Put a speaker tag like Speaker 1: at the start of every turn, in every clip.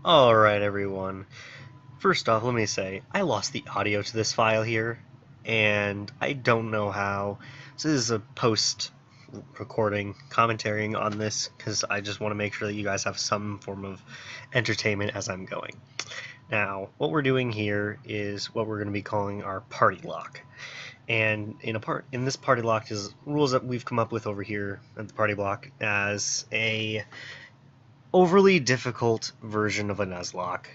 Speaker 1: Alright everyone, first off let me say, I lost the audio to this file here, and I don't know how, so this is a post-recording commentary on this, because I just want to make sure that you guys have some form of entertainment as I'm going. Now, what we're doing here is what we're going to be calling our PartyLocke. And in this PartyLocke is rules that we've come up with over here at the PartyLocke as a overly difficult version of a Nuzlocke.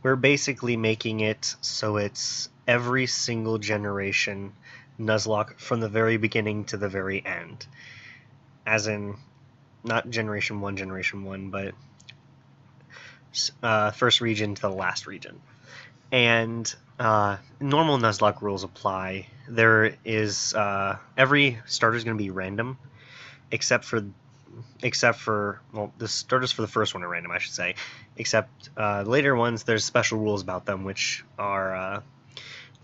Speaker 1: We're basically making it so it's every single generation Nuzlocke from the very beginning to the very end. As in, not generation 1, but first region to the last region. And normal Nuzlocke rules apply. There is every starter is going to be random, except for well, the starters for the first one are random, I should say. Except the later ones, there's special rules about them, which are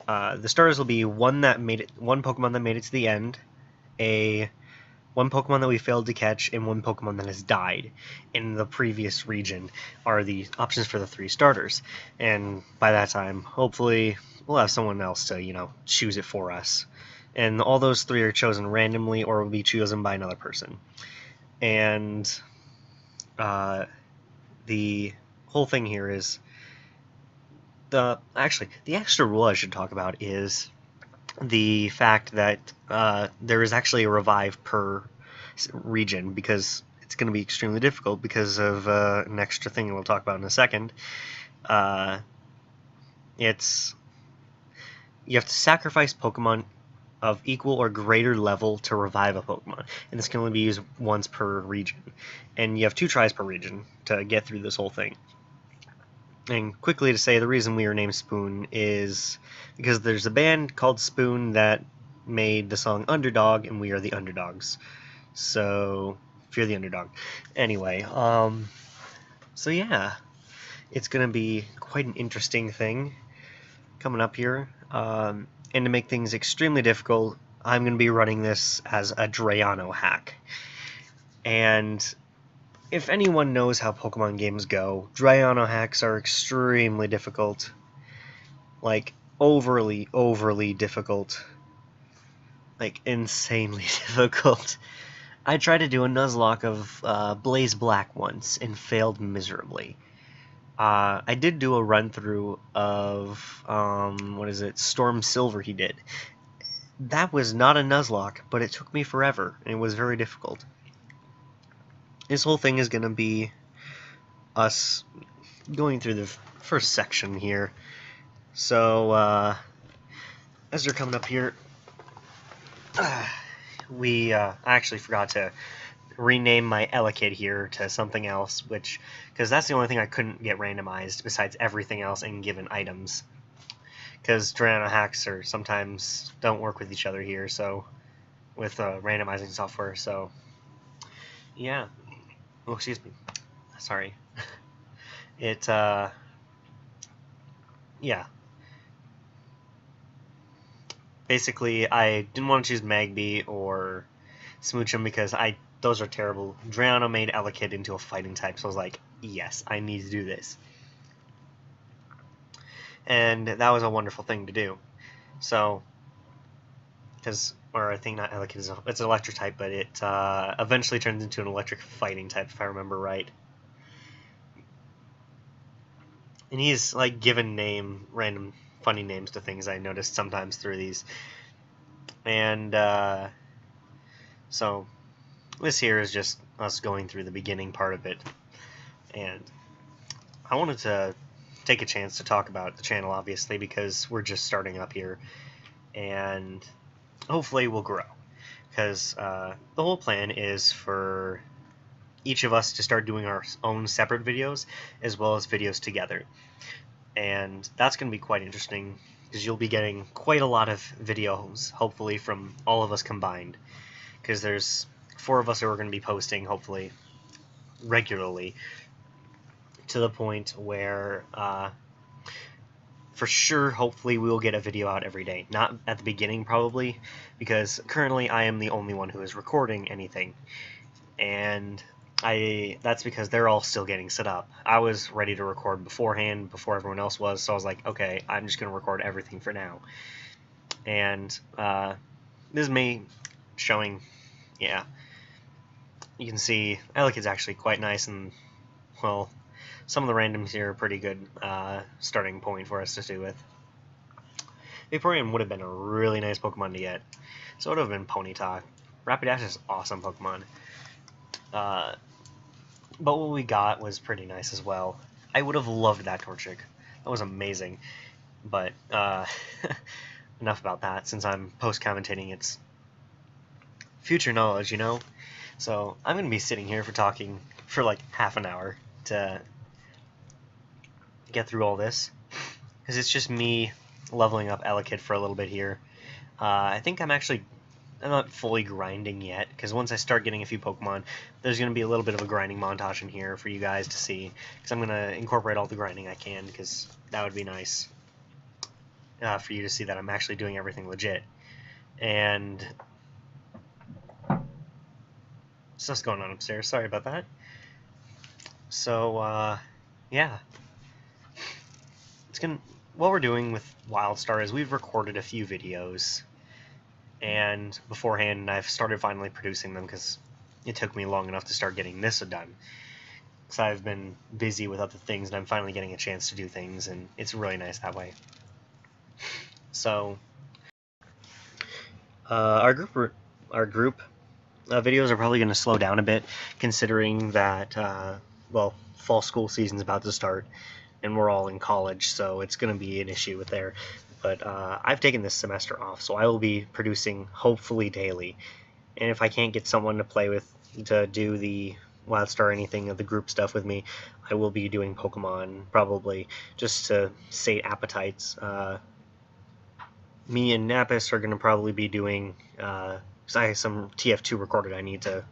Speaker 1: the starters will be one Pokemon that made it to the end, one Pokemon that we failed to catch, and one Pokemon that has died in the previous region are the options for the 3 starters. And by that time, hopefully, we'll have someone else to, choose it for us. And all those 3 are chosen randomly or will be chosen by another person. And the whole thing here is the extra rule I should talk about is the fact that there is actually a revive per region, because it's going to be extremely difficult because of an extra thing we'll talk about in a second. You have to sacrifice Pokemon of equal or greater level to revive a Pokemon, and this can only be used once per region, and you have 2 tries per region to get through this whole thing. And quickly to say, the reason we are named Spoon is because there's a band called Spoon that made the song Underdog, and we are the underdogs. So, if you're the underdog. Anyway, so yeah, it's gonna be quite an interesting thing coming up here. And to make things extremely difficult, I'm going to be running this as a Drayano hack. And if anyone knows how Pokemon games go, Drayano hacks are extremely difficult. Like, overly difficult. Like, insanely difficult. I tried to do a Nuzlocke of Blaze Black once and failed miserably. I did do a run-through of, Storm Silver he did. That was not a Nuzlocke, but it took me forever, and it was very difficult. This whole thing is going to be us going through the first section here. So, as you're coming up here, I actually forgot to rename my Elekid here to something else, because that's the only thing I couldn't get randomized besides everything else and given items, because Drayano hacks sometimes don't work with each other here, so with randomizing software. So yeah, oh, excuse me, sorry. Yeah, basically I didn't want to choose Magby or Smoochum because those are terrible. Drayano made Elekid into a fighting type, so I was like, yes, I need to do this. And that was a wonderful thing to do. So, or I think not Elekid, it's an electric type, but it eventually turns into an electric fighting type, if I remember right. And he's like given random funny names to things I noticed sometimes through these. And so this here is just us going through the beginning part of it, and I wanted to take a chance to talk about the channel, obviously, because we're just starting up here, and hopefully we'll grow, because the whole plan is for each of us to start doing our own separate videos as well as videos together, and that's going to be quite interesting because you'll be getting quite a lot of videos, hopefully, from all of us combined, because there's 4 of us who are going to be posting, hopefully, regularly, to the point where, for sure, hopefully, we will get a video out every day. Not at the beginning, probably, because currently I am the only one who is recording anything. And That's because they're all still getting set up. I was ready to record beforehand, before everyone else was, so I was like, okay, I'm just going to record everything for now. And this is me showing, yeah, you can see Ellicot's actually quite nice, and, well, some of the randoms here are pretty good starting point for us to do with. Vaporeon would have been a really nice Pokemon to get, so it would have been Ponyta. Rapidash is awesome Pokemon. But what we got was pretty nice as well. I would have loved that Torchic. That was amazing. But enough about that, since I'm post-commentating its future knowledge, you know? So I'm going to be sitting here talking for like half an hour to get through all this. Because it's just me leveling up Ellicott for a little bit here. I think I'm not fully grinding yet, because once I start getting a few Pokemon, there's going to be a little bit of a grinding montage in here for you guys to see, because I'm going to incorporate all the grinding I can, because that would be nice for you to see that I'm actually doing everything legit. And stuff's going on upstairs, sorry about that. So, yeah. What we're doing with WildStar is we've recorded a few videos, and beforehand I've started finally producing them because it took me long enough to start getting this done. Because I've been busy with other things, and I'm finally getting a chance to do things, and it's really nice that way. So, our group videos are probably going to slow down a bit, considering that, well, fall school season's about to start, and we're all in college, so it's going to be an issue with there. But I've taken this semester off, so I will be producing hopefully daily. And if I can't get someone to play with, to do the WildStar or anything of the group stuff with me, I will be doing Pokemon, probably, just to sate appetites. Me and Napis are going to probably be doing, because I have some TF2 recorded I need to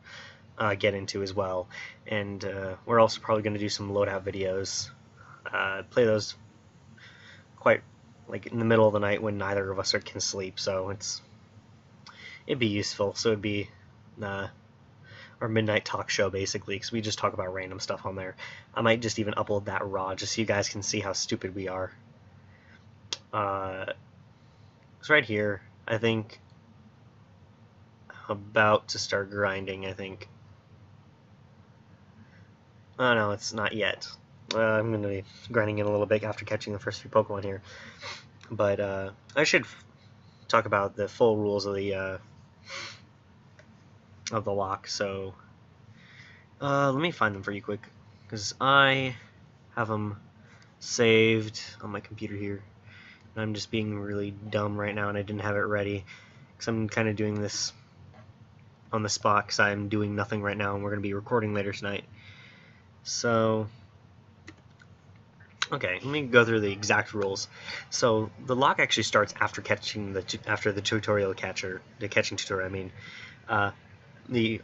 Speaker 1: get into as well. And we're also probably going to do some loadout videos. Play those quite like in the middle of the night when neither of us can sleep, so it'd be useful. So it'd be our midnight talk show basically, because we just talk about random stuff on there. I might just even upload that raw just so you guys can see how stupid we are. It's right here. I think about to start grinding. I think. Oh no, it's not yet. I'm going to be grinding in a little bit after catching the first few Pokemon here. But I should talk about the full rules of the lock. So let me find them for you quick, because I have them saved on my computer here. And I'm just being really dumb right now, and I didn't have it ready, because I'm kind of doing this on the spot, because I'm doing nothing right now, and we're going to be recording later tonight. So... okay, let me go through the exact rules. So the lock actually starts after catching the tutorial catcher, the catching tutorial. I mean,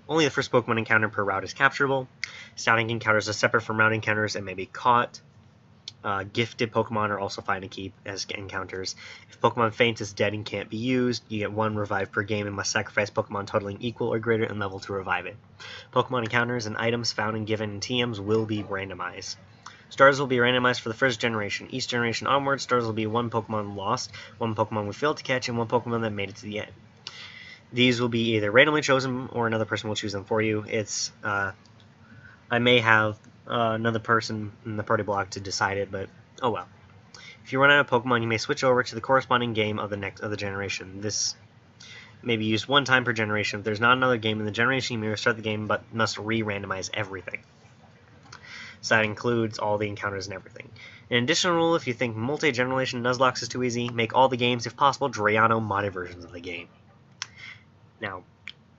Speaker 1: only the first Pokemon encounter per route is capturable. Scouting encounters are separate from route encounters and may be caught. Gifted Pokemon are also fine to keep as encounters. If Pokemon faints, is dead and can't be used, you get 1 revive per game and must sacrifice Pokemon totaling equal or greater in level to revive it. Pokemon encounters and items found and given in TMs will be randomized. Stars will be randomized for the first generation. Each generation onward, stars will be 1 Pokemon lost, 1 Pokemon we failed to catch, and 1 Pokemon that made it to the end. These will be either randomly chosen or another person will choose them for you. It's I may have another person in the party block to decide it, but oh well. If you run out of Pokemon, you may switch over to the corresponding game of the generation. This may be used 1 time per generation. If there's not another game in the generation, you may restart the game, but must re-randomize everything. So that includes all the encounters and everything. An additional rule, if you think multi-generation Nuzlocke is too easy, make all the games, if possible, Drayano modded versions of the game. Now,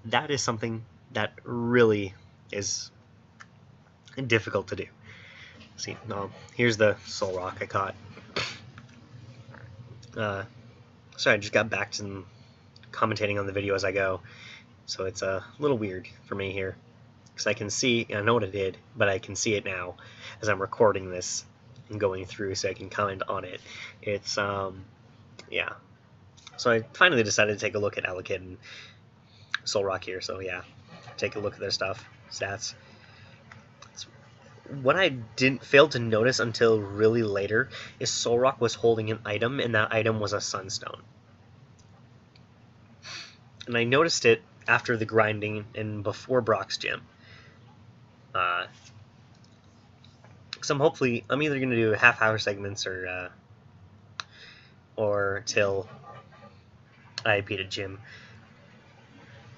Speaker 1: that is something that really is difficult to do. See, here's the Soul Rock I caught. Sorry, I just got back to commentating on the video as I go, so it's a little weird for me here. Because I can see, I know what it did, but I can see it now as I'm recording this and going through, so I can comment on it. It's, yeah. So I finally decided to take a look at Ellicott and Soul Rock here, so yeah. Take a look at their stuff, stats. what I didn't fail to notice until really later is Solrock was holding an item, and that item was a Sunstone. And I noticed it after the grinding and before Brock's gym. So I'm either gonna do half-hour segments or till I beat a gym.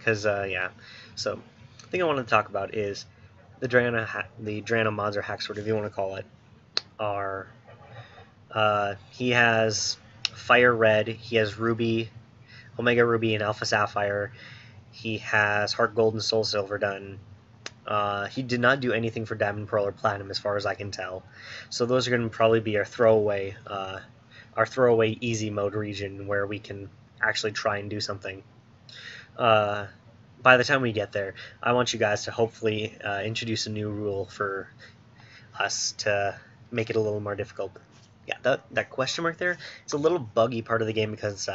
Speaker 1: Cause yeah. So the thing I wanted to talk about is the Drano mods or hacks, whatever you want to call it, are he has Fire Red, he has Ruby, Omega Ruby, and Alpha Sapphire. He has Heart Gold and Soul Silver done. He did not do anything for Diamond, Pearl, or Platinum, as far as I can tell. So those are going to probably be our throwaway easy mode region where we can actually try and do something. By the time we get there, I want you guys to hopefully introduce a new rule for us to make it a little more difficult. Yeah, that question mark there, it's a little buggy part of the game because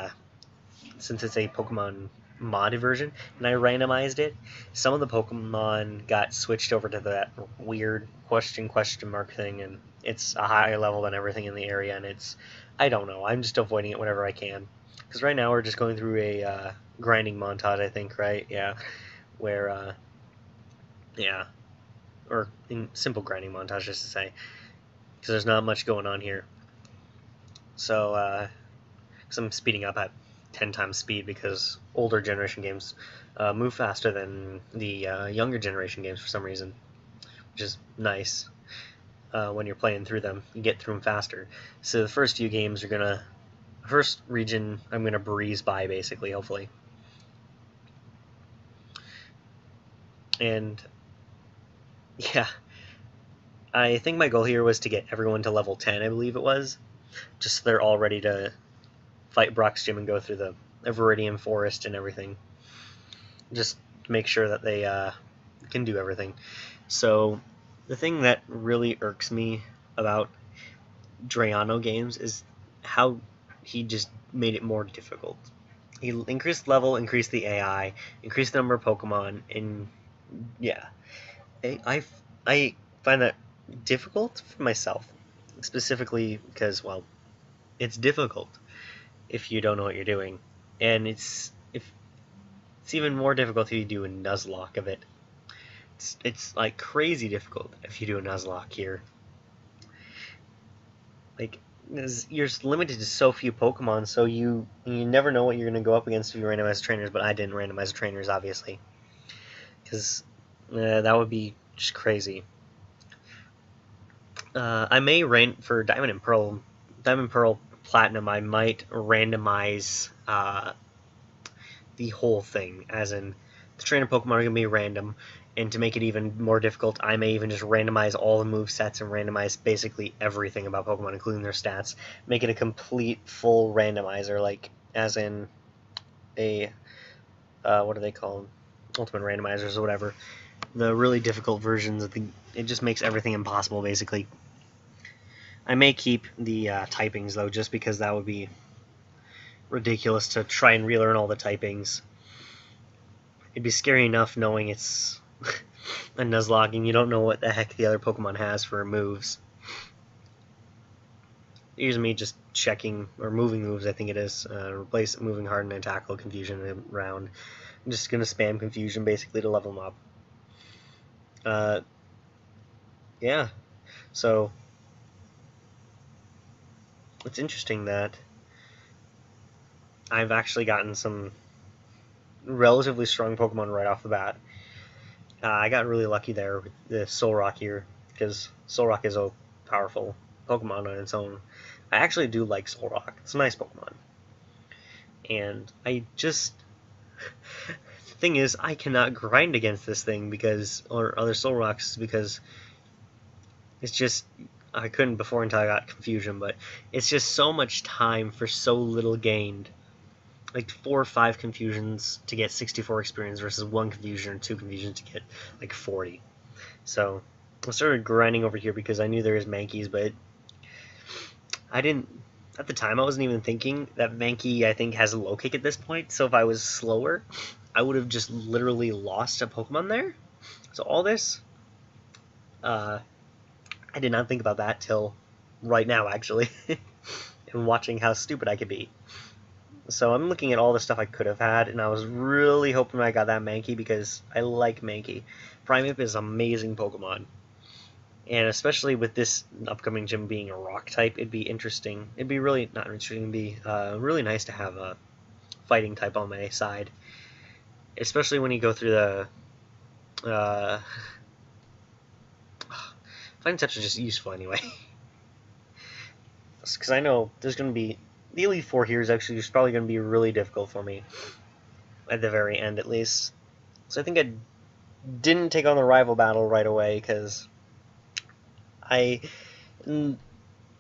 Speaker 1: since it's a Pokemon mod version and I randomized it, some of the Pokemon got switched over to that weird question mark thing, and it's a higher level than everything in the area, and I don't know, I'm just avoiding it whenever I can. Because right now we're just going through a grinding montage, I think, right? Yeah, where, yeah, or in simple grinding montage, just to say, because there's not much going on here. So, because I'm speeding up at 10 times speed because older generation games move faster than the younger generation games for some reason, which is nice. When you're playing through them, you get through them faster. So the first few games are first region I'm gonna breeze by, basically, hopefully. And yeah, I think my goal here was to get everyone to level 10, I believe it was, just so they're all ready to fight Brock's gym and go through the Viridian Forest and everything. Just to make sure that they can do everything. So the thing that really irks me about Drano games is how he just made it more difficult. He increased level, increased the AI, increased the number of Pokemon, and yeah, I find that difficult for myself, specifically because, well, it's difficult if you don't know what you're doing, and it's even more difficult if you do a Nuzlocke of it. It's like crazy difficult if you do a Nuzlocke here. Like, you're limited to so few Pokemon, so you never know what you're going to go up against if you randomize trainers, but I didn't randomize trainers, obviously, because that would be just crazy. I may for Diamond, Pearl, Platinum, I might randomize the whole thing, as in the trainer Pokemon are going to be random, and to make it even more difficult, I may even just randomize all the movesets and randomize basically everything about Pokemon, including their stats. Make it a complete, full randomizer, like, as in a, what do they call them? Ultimate randomizers or whatever. The really difficult versions of it just makes everything impossible, basically. I may keep the typings, though, just because that would be ridiculous to try and relearn all the typings. It'd be scary enough knowing it's a Nuzlocke and you don't know what the heck the other Pokemon has for moves. Here's me just checking, or moving moves, I think it is. Replace moving hard and tackle confusion around. I'm just going to spam confusion, basically, to level them up. Yeah, so it's interesting that I've actually gotten some relatively strong Pokemon right off the bat. I got really lucky there with the Solrock here, because Solrock is a powerful Pokemon on its own. I actually do like Solrock. It's a nice Pokemon. And I just... the thing is, I cannot grind against this thing or other Solrocks, because it's just... I couldn't before until I got Confusion, but it's just so much time for so little gained. Like 4 or 5 confusions to get 64 experience versus 1 confusion or 2 confusions to get like 40. So I started grinding over here because I knew there was Mankeys, but I didn't. At the time, I wasn't even thinking that Mankey, I think, has a low kick at this point. So if I was slower, I would have just literally lost a Pokemon there. So all this I did not think about that till right now, actually, and watching how stupid I could be. So I'm looking at all the stuff I could have had, and I was really hoping I got that Mankey because I like Mankey. Primeape is an amazing Pokemon. And especially with this upcoming gym being a rock type, it'd be interesting. It'd be really, not interesting, it'd be really nice to have a fighting type on my side. Especially when you go through the... fighting types are just useful anyway. Because I know there's going to be... The Elite Four here is actually just probably going to be really difficult for me. At the very end, at least. So I think I didn't take on the rival battle right away, because... In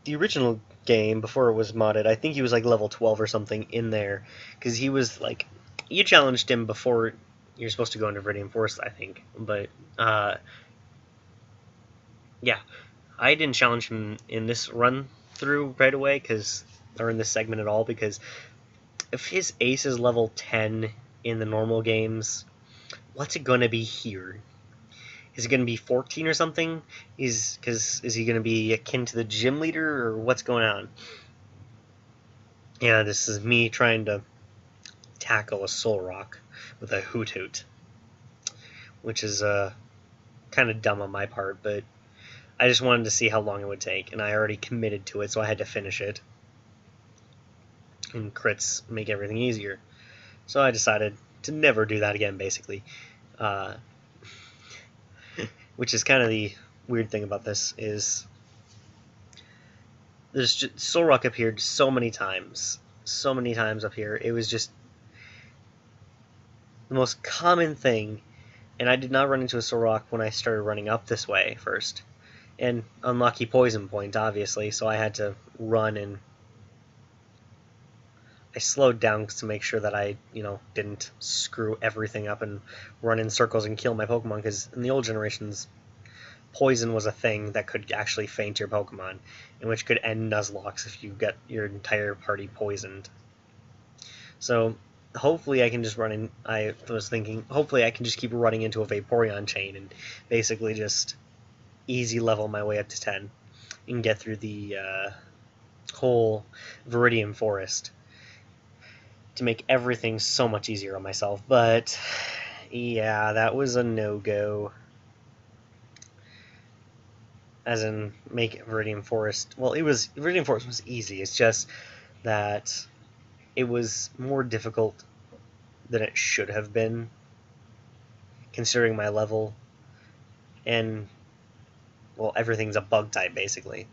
Speaker 1: the original game, before it was modded, I think he was like level 12 or something in there. Because he was like... You challenged him before you're supposed to go into Viridian Forest, I think. But, yeah. I didn't challenge him in this run-through right away, or in this segment at all, because if his ace is level 10 in the normal games, what's it going to be here? Is it going to be 14 or something? Is he going to be akin to the gym leader, or what's going on? Yeah, this is me trying to tackle a Solrock with a Hoot Hoot, which is kind of dumb on my part, but I just wanted to see how long it would take, and I already committed to it, so I had to finish it. And crits make everything easier. So I decided to never do that again, basically. Which is kind of the weird thing about this, is there's just, Solrock appeared so many times up here. It was just the most common thing, and I did not run into a Solrock when I started running up this way first. And unlucky poison point, obviously, so I had to run, and I slowed down to make sure that I, didn't screw everything up and run in circles and kill my Pokemon, because in the old generations, poison was a thing that could actually faint your Pokemon, and which could end Nuzlocke if you get your entire party poisoned. So hopefully I can just run in. I was thinking, hopefully I can just keep running into a Vaporeon chain and basically just easy level my way up to 10 and get through the whole Viridian Forest to make everything so much easier on myself. But yeah, that was a no-go. As in, make Viridian Forest... Well, Viridian Forest was easy. It's just that it was more difficult than it should have been, considering my level. And, well, everything's a bug type, basically.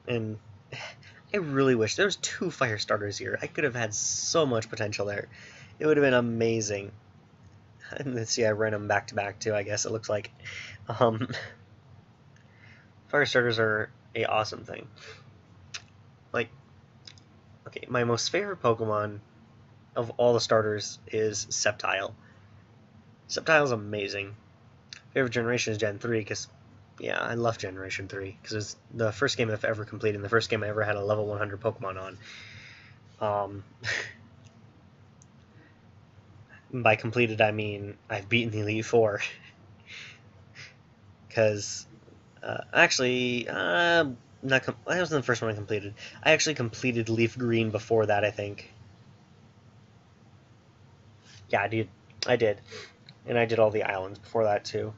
Speaker 1: And I really wish there was 2 fire starters here. I could have had so much potential there. It would have been amazing. And let's see, I ran them back to back too, I guess it looks like. Fire starters are a awesome thing. Like, okay, my most favorite Pokemon of all the starters is Sceptile. Sceptile's amazing. Favorite generation is Gen 3, because, yeah, I love Generation 3, because it's the first game I've ever completed, and the first game I ever had a level 100 Pokemon on. By completed, I mean I've beaten the Elite Four. Because, actually, that wasn't the first one I completed. I actually completed Leaf Green before that, I think. Yeah, I did. And I did all the islands before that, too.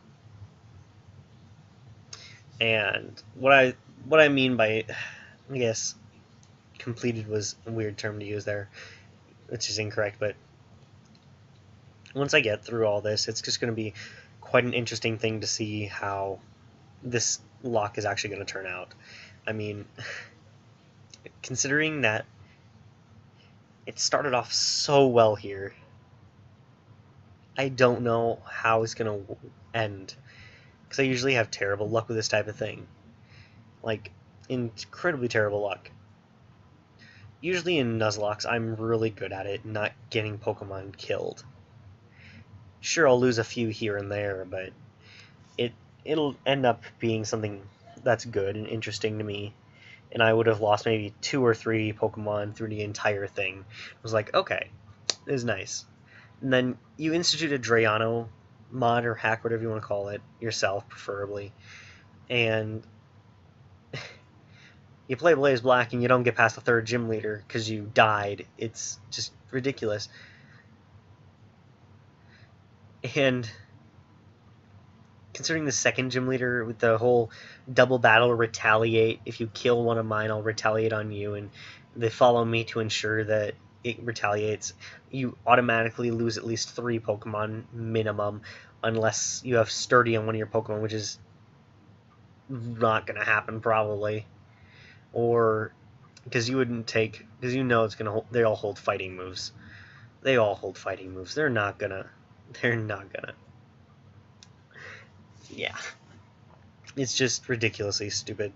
Speaker 1: And what I mean by, I guess, completed was a weird term to use there, which is incorrect, but once I get through all this, it's just going to be quite an interesting thing to see how this Locke is actually going to turn out. I mean, considering that it started off so well here, I don't know how it's going to end, because I usually have terrible luck with this type of thing. Like, incredibly terrible luck. Usually in Nuzlocke, I'm really good at it, not getting Pokemon killed. Sure, I'll lose a few here and there, but it'll end up being something that's good and interesting to me. And I would have lost maybe 2 or 3 Pokemon through the entire thing. I was like, okay, this is nice. And then you institute a Drayano mod or hack, whatever you want to call it, yourself preferably, and you play Blaze Black and you don't get past the third gym leader because you died. It's just ridiculous. And considering the second gym leader with the whole double battle retaliate, if you kill one of mine, I'll retaliate on you, and they follow me to ensure that it retaliates, you automatically lose at least 3 Pokemon minimum, unless you have Sturdy on one of your Pokemon, which is not going to happen probably. Or because you wouldn't take, because you know it's going to hold, they all hold fighting moves. They all hold fighting moves. They're not gonna. Yeah. It's just ridiculously stupid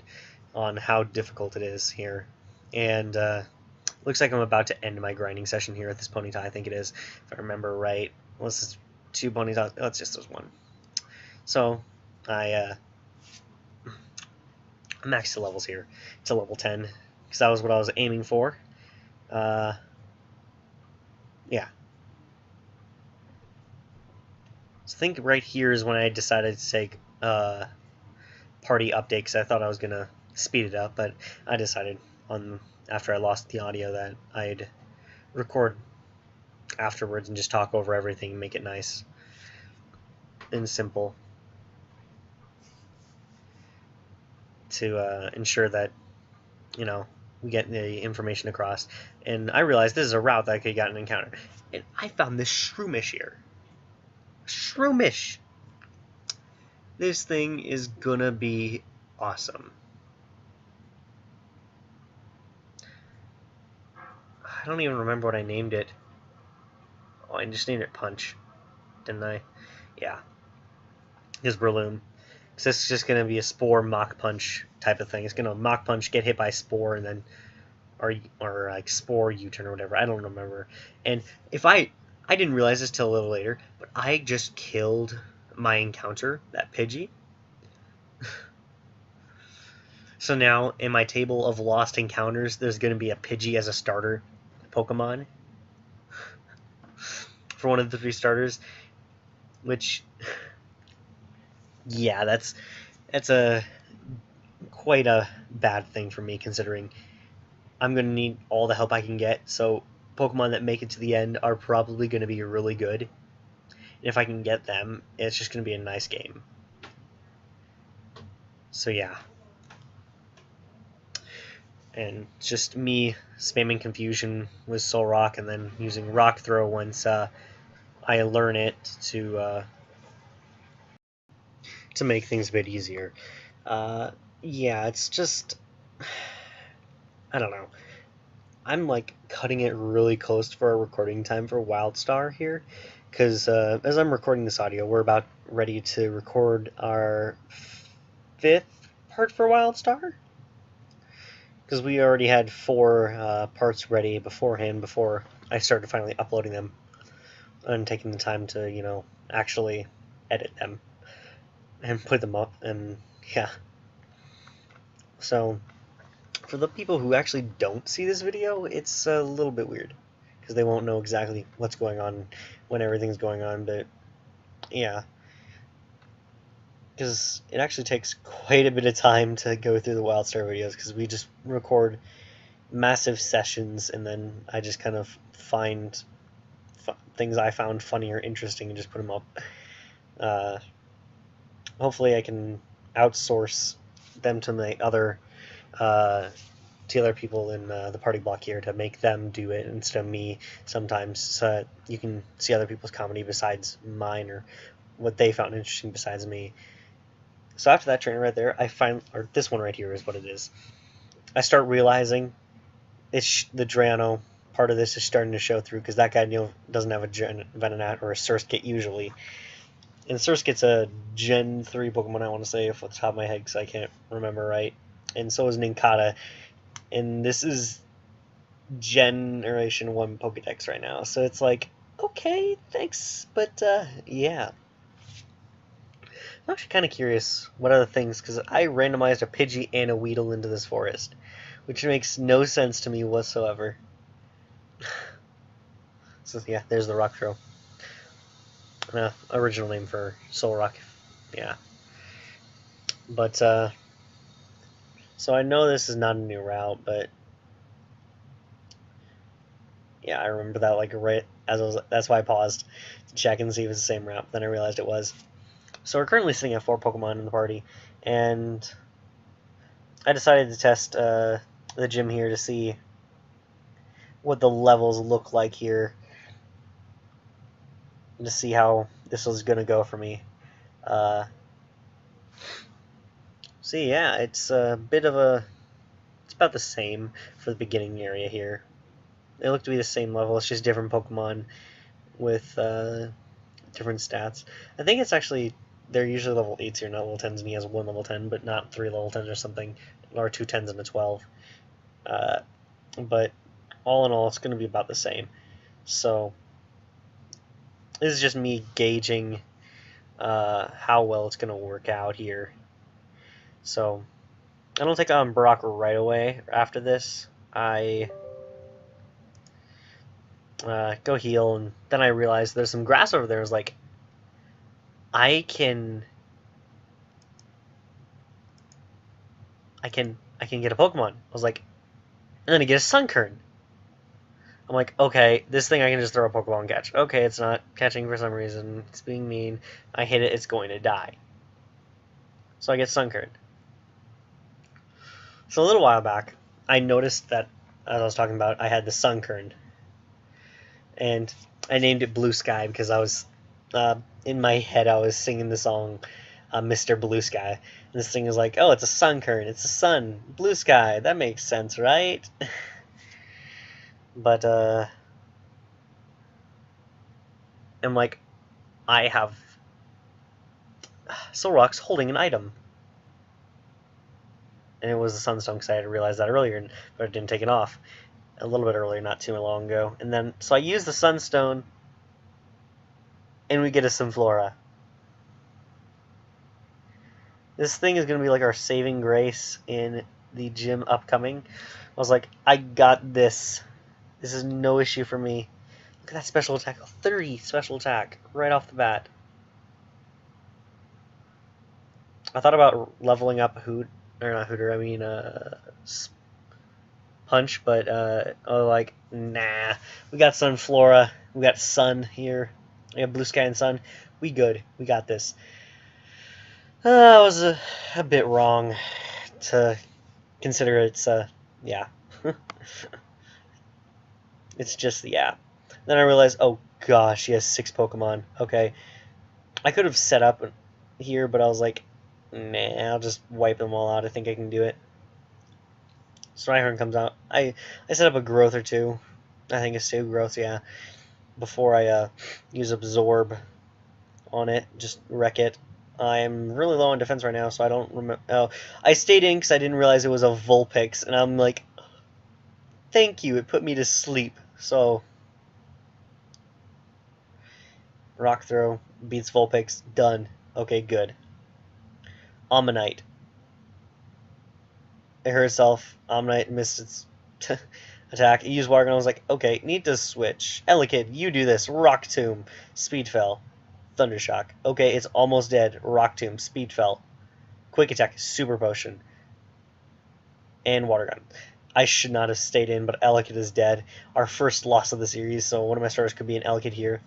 Speaker 1: on how difficult it is here. And looks like I'm about to end my grinding session here at this Ponyta. I think it is, if I remember right. Unless it's 2 Ponyta. Oh, it's just those 1. So I maxed the levels here to level 10 because that was what I was aiming for. Yeah. So I think right here is when I decided to take party update because I thought I was gonna speed it up, but I decided on after I lost the audio that I'd record afterwards and just talk over everything and make it nice and simple to ensure that, you know, we get the information across. And I realized this is a route that I could have gotten an encounter, and I found this Shroomish here. Shroomish! This thing is gonna be awesome. I don't even remember what I named it. Oh, I just named it Punch, didn't I? Yeah. Because Breloom. Because this is just going to be a Spore Mach Punch type of thing. It's going to Mach Punch, get hit by Spore, and then... Or like Spore U-turn or whatever. I don't remember. And if I didn't realize this till a little later, but I just killed my encounter, that Pidgey. So now, in my table of lost encounters, there's going to be a Pidgey as a starter Pokemon. For one of the 3 starters. Which... Yeah, that's quite a bad thing for me, considering I'm going to need all the help I can get, so Pokemon that make it to the end are probably going to be really good. And if I can get them, it's just going to be a nice game. So yeah. And it's just me spamming Confusion with Solrock and then using Rock Throw once I learn it to make things a bit easier. Yeah, it's just... I don't know. I'm like cutting it really close for our recording time for Wildstar here, because as I'm recording this audio, we're about ready to record our 5th part for Wildstar, because we already had 4 parts ready beforehand before I started finally uploading them and taking the time to, you know, actually edit them and put them up. And yeah, so for the people who actually don't see this video, it's a little bit weird because they won't know exactly what's going on when everything's going on. But yeah, because it actually takes quite a bit of time to go through the Wildstar videos, because we just record massive sessions and then I just kind of find things I found funny or interesting and just put them up. Hopefully I can outsource them to my other people in the PartyLocke here to make them do it instead of me sometimes, so that you can see other people's comedy besides mine, or what they found interesting besides me. So after that trainer right there, I find, or this one right here is what it is, I start realizing it's the Drano part of this is starting to show through, because that guy, you know, doesn't have a Venonat or a Surskit usually. And Surskit's a Gen 3 Pokemon, I want to say, off the top of my head, because I can't remember right. And so is Nincada. And this is Generation 1 Pokedex right now. So it's like, okay, thanks, but yeah. I'm actually kind of curious what other things, because I randomized a Pidgey and a Weedle into this forest, which makes no sense to me whatsoever. So yeah, there's the Rock Throw. Original name for Solrock. Yeah. But, so I know this is not a new route, but yeah, I remember that like right as I was. That's why I paused to check and see if it was the same route. Then I realized it was. So we're currently sitting at 4 Pokemon in the party, and I decided to test the gym here to see what the levels look like here, to see how this was gonna go for me. See, yeah, it's a bit of a. It's about the same for the beginning area here. They look to be the same level. It's just different Pokemon with different stats. I think it's actually they're usually level 8s here, not level 10s, and he has 1 level 10, but not 3 level 10s or something, or 2 10s and a 12. But all in all, it's going to be about the same. So this is just me gauging how well it's going to work out here. So I don't take on Brock right away after this. I go heal, and then I realize there's some grass over there. I was like, I can get a Pokemon. I was like, and then I get a Sunkern. I'm like, okay, this thing I can just throw a Pokeball and catch. Okay, it's not catching for some reason. It's being mean. I hit it, it's going to die. So I get Sunkern. So a little while back, I noticed that, as I was talking about, I had the Sunkern. And I named it Blue Sky because I was, in my head, I was singing the song Mr. Blue Sky. And this thing is like, oh, it's a Sunkern. It's a sun. Blue sky. That makes sense, right? But, I'm like, I have Solrock's holding an item. And it was the Sunstone because I had realized that earlier, but I didn't take it off a little bit earlier, not too long ago. And then, so I use the Sunstone, and we get a Sunflora. This thing is going to be like our saving grace in the gym upcoming. I was like, I got this. This is no issue for me. Look at that special attack. 30 special attack right off the bat. I thought about leveling up Punch, but like, nah. We got Sunflora. We got Sun here. We got Blue Sky and Sun. We good. We got this. I was a bit wrong to consider it's yeah. It's just the app. Then I realized, oh gosh, he has 6 Pokemon. Okay. I could have set up here, but I was like, nah, I'll just wipe them all out. I think I can do it. Snivern comes out. I set up a growth or 2. I think it's 2 growths, yeah. Before I use Absorb on it. Just wreck it. I'm really low on defense right now, so I don't remember. Oh, I stayed in because I didn't realize it was a Vulpix, and I'm like, thank you, it put me to sleep. So, Rock Throw beats Vulpix, done. Okay, good. Ammonite. It hurt itself. Ammonite missed its attack. It used Water Gun. I was like, okay, need to switch. Elekid, you do this. Rock Tomb. Speed Fell. Thundershock. Okay, it's almost dead. Rock Tomb. Speed Fell. Quick Attack. Super Potion. And Water Gun. I should not have stayed in, but Elekid is dead. Our first loss of the series, so one of my starters could be an Elekid here.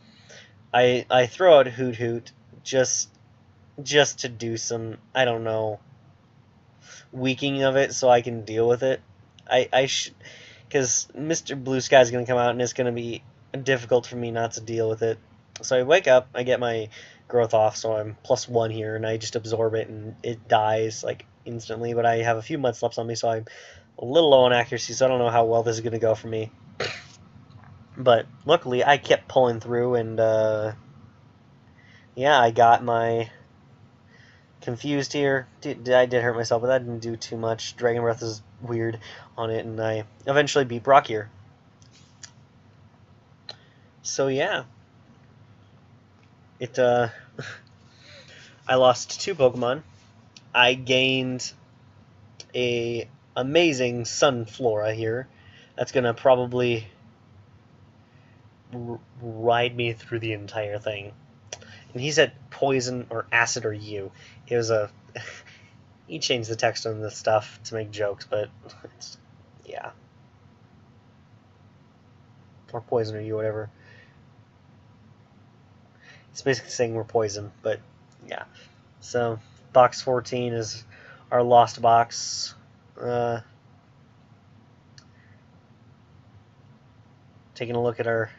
Speaker 1: I throw out Hoot Hoot just to do some, I don't know, weakening of it so I can deal with it. I should, because Mr. Blue Sky is going to come out and it's going to be difficult for me not to deal with it. So I wake up, I get my growth off, so I'm +1 here, and I just absorb it, and it dies like instantly. But I have a few Mudslips on me, so I'm a little low on accuracy, so I don't know how well this is going to go for me. But luckily, I kept pulling through, and yeah, I got my confused here. I did hurt myself, but that didn't do too much. Dragon Breath is weird on it, and I eventually beat Brock here. So yeah. I lost 2 Pokemon. I gained a amazing Sunflora here. That's gonna probably ride me through the entire thing. And he said poison or acid or you. It was a... he changed the text on the stuff to make jokes, but it's, yeah. Or poison or you, whatever. It's basically saying we're poison, but yeah. So box 14 is our lost box. Taking a look at our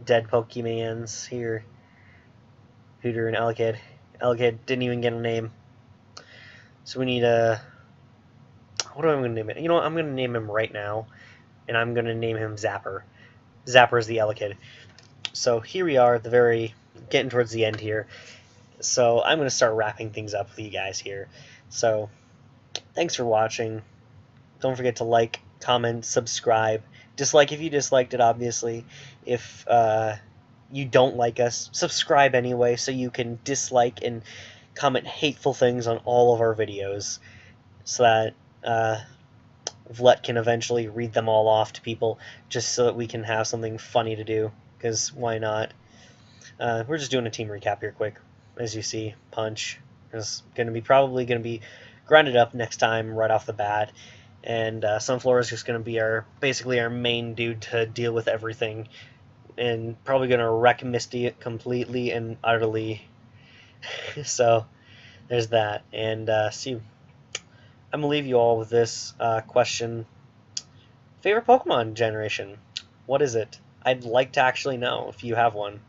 Speaker 1: dead Pokemons here. Hooter and Elekid. Elekid didn't even get a name. So we need a... what am I going to name it? You know what? I'm going to name him right now. And I'm going to name him Zapper. Zapper is the Elekid. So here we are at the very... getting towards the end here. So I'm going to start wrapping things up with you guys here. So thanks for watching. Don't forget to like, comment, subscribe. Dislike if you disliked it, obviously. If you don't like us, subscribe anyway so you can dislike and comment hateful things on all of our videos so that Vlet can eventually read them all off to people just so that we can have something funny to do, because why not? We're just doing a team recap here quick. As you see, Punch is probably going to be grounded up next time right off the bat. And Sunflower is just going to be basically our main dude to deal with everything, and probably going to wreck Misty completely and utterly. So there's that. And see, I'm gonna leave you all with this question: favorite Pokemon generation? What is it? I'd like to actually know if you have one.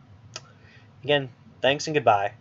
Speaker 1: Again, thanks and goodbye.